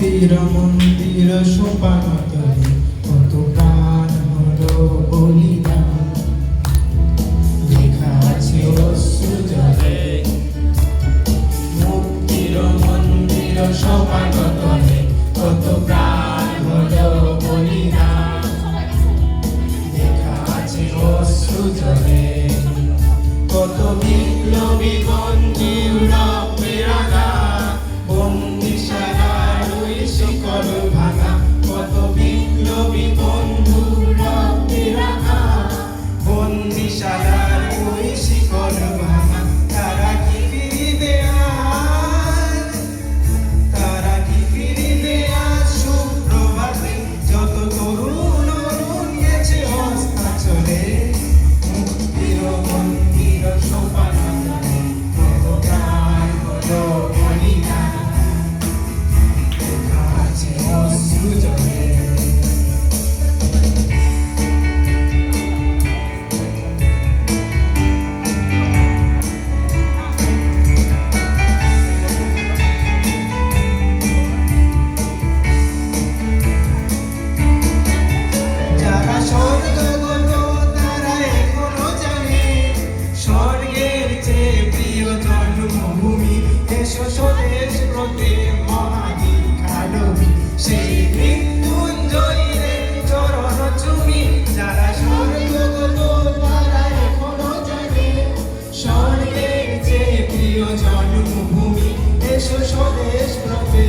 মন্দির সোপান তলে কত প্রাণ হলো বলিদান লেখা আছে অশ্রু জলে মুক্তির মন্দির সোপান তলে কত প্রাণ হলো বলিদান লেখা আছে অশ্রু জলে কত বিপ্লবী বন্দী রক্তের আঘাত বন্দিশালার ওই শিকল ভাঙা কত বিপ্লবী বন্ধু রক্তের আঘাত বন্দিশালার ওই শিকল ভাঙা তারা কি ফিরিবে আজ তারা কি ফিরিবে আজ সুপ্রভাতে যত তরুণ অরুণ গেছে হস্তাচলে মুক্তির মন্দির সোপান তলে কত প্রাণ হলো বলিদান লেখা আছে অশ্রু জলে যারা স্বর্গগত তারা এখনো জানে স্বর্গের চেয়ে প্রিয় জন্মভূমি এসো স্বদেশ ব্রতে মহাদীক্ষালভী সেই মৃত্যুঞ্জয়ীদের চরণ চুমি যারা স্বর্গগত তারা এখনো জানে স্বর্গের চেয়ে প্রিয় জন্মভূমি এসো স্বদেশ ব্রতে